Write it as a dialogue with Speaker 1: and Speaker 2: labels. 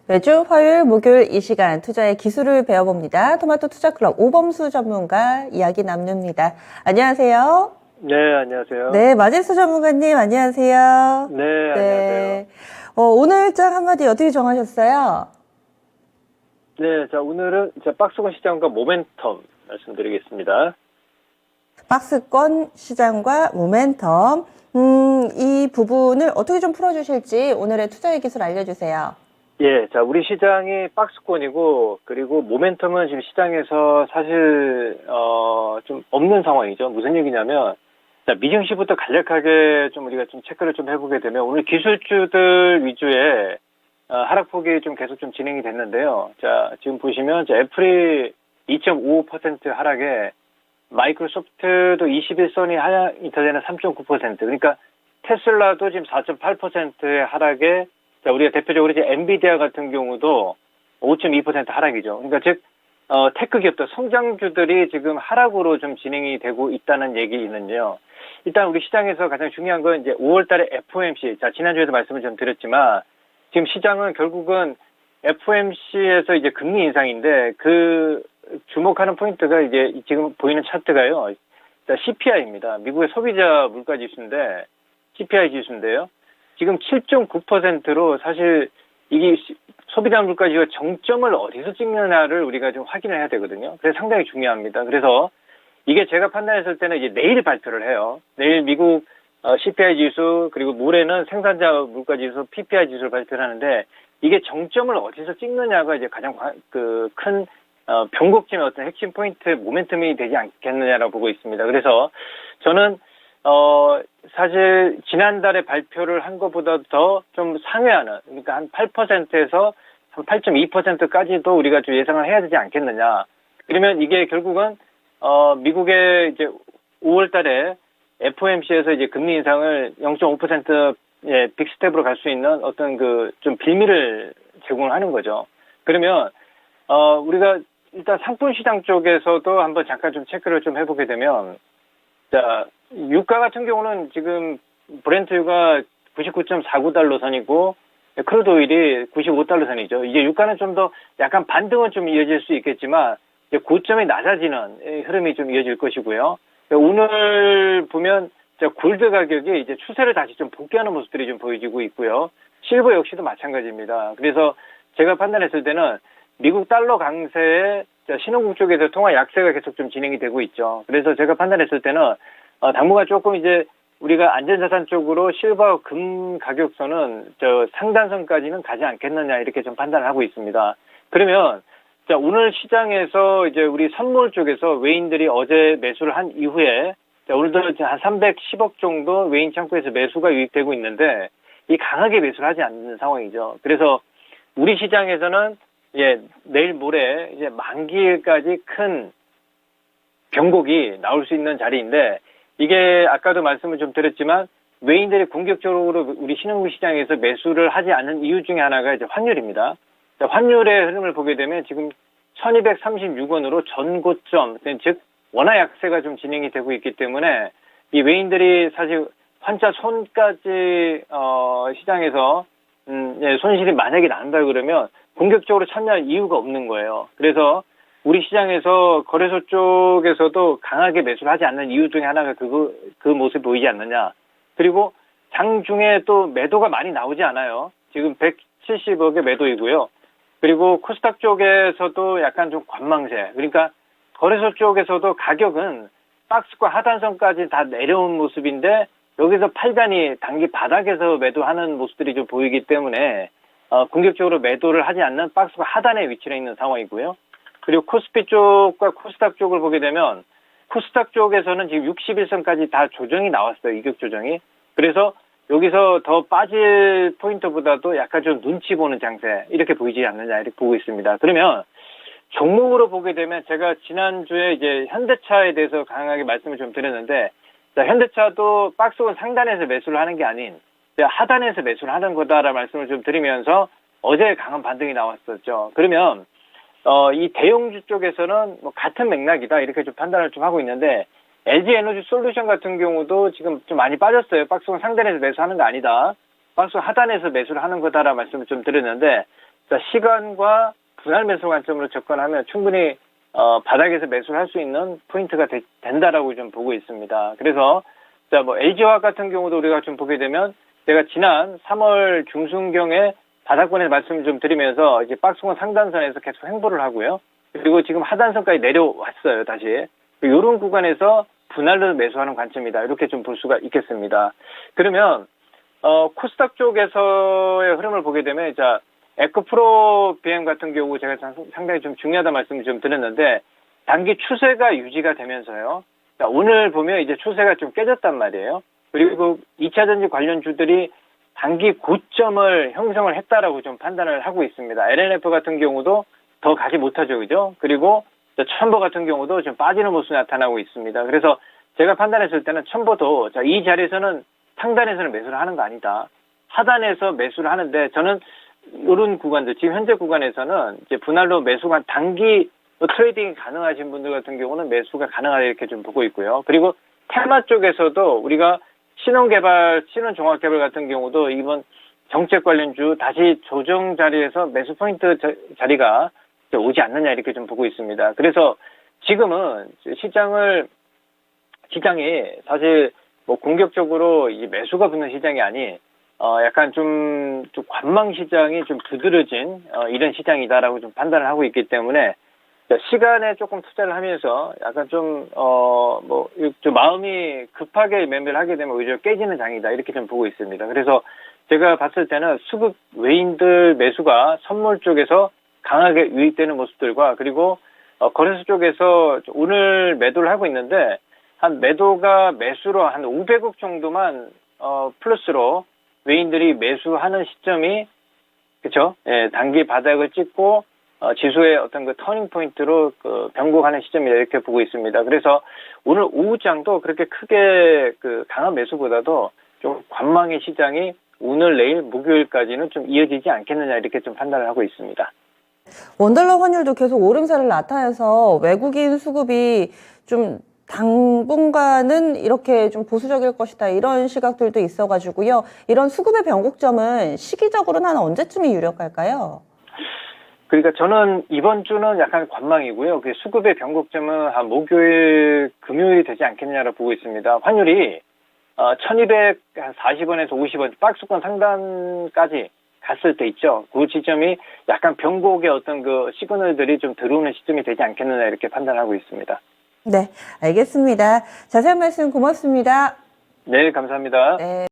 Speaker 1: 매주 화요일, 목요일 이 시간 투자의 기술을 배워봅니다. 토마토 투자클럽 오범수 전문가 이야기 나눕니다. 안녕하세요.
Speaker 2: 네, 안녕하세요.
Speaker 1: 네, 마제스 전문가님 안녕하세요.
Speaker 2: 네, 안녕하세요.
Speaker 1: 오늘 장 한마디 어떻게 정하셨어요?
Speaker 2: 네, 자, 오늘은 박스권 시장과 모멘텀 말씀드리겠습니다.
Speaker 1: 박스권 시장과 모멘텀. 이 부분을 어떻게 좀 풀어주실지 오늘의 투자의 기술 알려주세요.
Speaker 2: 예, 자, 우리 시장이 박스권이고, 그리고 모멘텀은 지금 시장에서 사실, 좀 없는 상황이죠. 무슨 얘기냐면, 자, 미증시부터 간략하게 좀 우리가 좀 체크를 좀 해보게 되면, 오늘 기술주들 위주의 하락폭이 좀 계속 좀 진행이 됐는데요. 자, 지금 보시면, 애플이 2.55% 하락에, 마이크로소프트도 21선이 하향이 더 되는 3.9%. 그러니까 테슬라도 지금 4.8%의 하락에, 자, 우리가 대표적으로 이제 엔비디아 같은 경우도 5.2% 하락이죠. 그러니까 즉, 테크 기업들, 성장주들이 지금 하락으로 좀 진행이 되고 있다는 얘기는요. 일단 우리 시장에서 가장 중요한 건 이제 5월 달에 FOMC. 자, 지난주에도 말씀을 좀 드렸지만, 지금 시장은 결국은 FOMC에서 이제 금리 인상인데, 주목하는 포인트가 이제 지금 보이는 차트가요. CPI입니다. 미국의 소비자 물가 지수인데, CPI 지수인데요. 지금 7.9%로 사실 이게 소비자 물가 지수가 정점을 어디서 찍느냐를 우리가 좀 확인을 해야 되거든요. 그래서 상당히 중요합니다. 그래서 이게 제가 판단했을 때는 이제 내일 발표를 해요. 내일 미국 CPI 지수 그리고 모레는 생산자 물가 지수, PPI 지수를 발표를 하는데 이게 정점을 어디서 찍느냐가 이제 가장 큰 변곡점의 어떤 핵심 포인트, 모멘텀이 되지 않겠느냐라고 보고 있습니다. 그래서 저는 사실 지난달에 발표를 한 것보다 더 좀 상회하는, 그러니까 한 8%에서 한 8.2%까지도 우리가 좀 예상을 해야 되지 않겠느냐. 그러면 이게 결국은 미국의 이제 5월 달에 FOMC에서 이제 금리 인상을 0.5% 빅스텝으로 갈 수 있는 어떤 좀 빌미를 제공하는 거죠. 그러면 우리가 일단 상품 시장 쪽에서도 한번 잠깐 좀 체크를 좀 해보게 되면, 자, 유가 같은 경우는 지금 브렌트유가 99.49달러 선이고 크루드 오일이 95달러 선이죠. 이제 유가는 좀 더 약간 반등은 좀 이어질 수 있겠지만 이제 고점이 낮아지는 흐름이 좀 이어질 것이고요. 오늘 보면 골드 가격이 이제 추세를 다시 좀 복귀하는 모습들이 좀 보여지고 있고요. 실버 역시도 마찬가지입니다. 그래서 제가 판단했을 때는 미국 달러 강세에 신흥국 쪽에서 통화 약세가 계속 좀 진행이 되고 있죠. 그래서 제가 판단했을 때는 당분간 조금 이제 우리가 안전자산 쪽으로 실버 금 가격선은 상단선까지는 가지 않겠느냐 이렇게 좀 판단을 하고 있습니다. 그러면 자, 오늘 시장에서 이제 우리 선물 쪽에서 외인들이 어제 매수를 한 이후에 자, 오늘도 한 310억 정도 외인 창구에서 매수가 유입되고 있는데 이 강하게 매수를 하지 않는 상황이죠. 그래서 우리 시장에서는 내일 모레 이제 만기일까지 큰 변곡이 나올 수 있는 자리인데 이게 아까도 말씀을 좀 드렸지만 외인들이 공격적으로 우리 신흥국 시장에서 매수를 하지 않는 이유 중에 하나가 이제 환율입니다. 자, 환율의 흐름을 보게 되면 지금 1236원으로 전고점, 즉 원화 약세가 좀 진행이 되고 있기 때문에 이 외인들이 사실 환자 손까지 시장에서 손실이 만약에 난다 그러면 공격적으로 참여할 이유가 없는 거예요. 그래서 우리 시장에서 거래소 쪽에서도 강하게 매수를 하지 않는 이유 중에 하나가 그 모습이 보이지 않느냐. 그리고 장중에 또 매도가 많이 나오지 않아요. 지금 170억의 매도이고요. 그리고 코스닥 쪽에서도 약간 좀 관망세. 그러니까 거래소 쪽에서도 가격은 박스권 하단선까지 다 내려온 모습인데 여기서 팔단이 단기 바닥에서 매도하는 모습들이 좀 보이기 때문에 공격적으로 매도를 하지 않는 박스권 하단에 위치해 있는 상황이고요. 그리고 코스피 쪽과 코스닥 쪽을 보게 되면 코스닥 쪽에서는 지금 61선까지 다 조정이 나왔어요. 이격 조정이. 그래서 여기서 더 빠질 포인트보다도 약간 좀 눈치 보는 장세 이렇게 보이지 않느냐 이렇게 보고 있습니다. 그러면 종목으로 보게 되면 제가 지난주에 이제 현대차에 대해서 강하게 말씀을 좀 드렸는데 자, 현대차도 박스권 상단에서 매수를 하는 게 아닌 하단에서 매수를 하는 거다라는 말씀을 좀 드리면서 어제 강한 반등이 나왔었죠. 그러면 이 대형주 쪽에서는 뭐 같은 맥락이다 이렇게 좀 판단을 좀 하고 있는데 LG 에너지 솔루션 같은 경우도 지금 좀 많이 빠졌어요. 박스권 상단에서 매수하는 거 아니다. 박스권 하단에서 매수를 하는 거다라는 말씀을 좀 드렸는데 자, 시간과 분할 매수 관점으로 접근하면 충분히 바닥에서 매수를 할 수 있는 포인트가 된다라고 좀 보고 있습니다. 그래서 자, 뭐 LG화학 같은 경우도 우리가 좀 보게 되면 제가 지난 3월 중순경에 바닥권에 말씀을 좀 드리면서 이제 박스권 상단선에서 계속 횡보를 하고요. 그리고 지금 하단선까지 내려왔어요, 다시. 이런 구간에서 분할로 매수하는 관점이다. 이렇게 좀 볼 수가 있겠습니다. 그러면 코스닥 쪽에서의 흐름을 보게 되면 자, 에코프로 BM 같은 경우 제가 상당히 좀 중요하다 말씀을 좀 드렸는데 단기 추세가 유지가 되면서요. 자, 오늘 보면 이제 추세가 좀 깨졌단 말이에요. 그리고 2차전지 관련주들이 단기 고점을 형성을 했다라고 좀 판단을 하고 있습니다. LNF 같은 경우도 더 가지 못하죠, 그죠? 그리고 첨보 같은 경우도 좀 빠지는 모습이 나타나고 있습니다. 그래서 제가 판단했을 때는 첨보도 자, 이 자리에서는 상단에서는 매수를 하는 거 아니다. 하단에서 매수를 하는데 저는 이런 구간들, 지금 현재 구간에서는 이제 분할로 매수가 단기 트레이딩이 가능하신 분들 같은 경우는 매수가 가능하다 이렇게 좀 보고 있고요. 그리고 테마 쪽에서도 우리가 신흥개발, 신흥종합개발 같은 경우도 이번 정책 관련주 다시 조정 자리에서 매수 포인트 자리가 오지 않느냐 이렇게 좀 보고 있습니다. 그래서 지금은 시장이 사실 뭐 공격적으로 이 매수가 붙는 시장이 아닌 약간 좀 관망 시장이 좀 두드러진 이런 시장이다라고 좀 판단을 하고 있기 때문에 시간에 조금 투자를 하면서 약간 좀 마음이 급하게 매매를 하게 되면 오히려 깨지는 장이다 이렇게 좀 보고 있습니다. 그래서 제가 봤을 때는 수급 외인들 매수가 선물 쪽에서 강하게 유입되는 모습들과 그리고 거래소 쪽에서 오늘 매도를 하고 있는데 한 매도가 매수로 한 500억 정도만 플러스로 외인들이 매수하는 시점이 그렇죠? 예, 단기 바닥을 찍고 지수의 어떤 그 터닝 포인트로 변곡하는 시점이다 이렇게 보고 있습니다. 그래서 오늘 오후장도 그렇게 크게 강한 매수보다도 좀 관망의 시장이 오늘 내일 목요일까지는 좀 이어지지 않겠느냐 이렇게 좀 판단을 하고 있습니다.
Speaker 1: 원달러 환율도 계속 오름세를 나타내서 외국인 수급이 좀 당분간은 이렇게 좀 보수적일 것이다 이런 시각들도 있어가지고요. 이런 수급의 변곡점은 시기적으로는 한 언제쯤이 유력할까요?
Speaker 2: 그러니까 저는 이번 주는 약간 관망이고요. 그 수급의 변곡점은 한 목요일, 금요일이 되지 않겠느냐고 보고 있습니다. 환율이 1240원에서 50원 박스권 상단까지 갔을 때 있죠. 그 지점이 약간 변곡의 어떤 그 시그널들이 좀 들어오는 시점이 되지 않겠느냐 이렇게 판단하고 있습니다.
Speaker 1: 네, 알겠습니다. 자세한 말씀 고맙습니다.
Speaker 2: 네, 감사합니다.
Speaker 1: 네.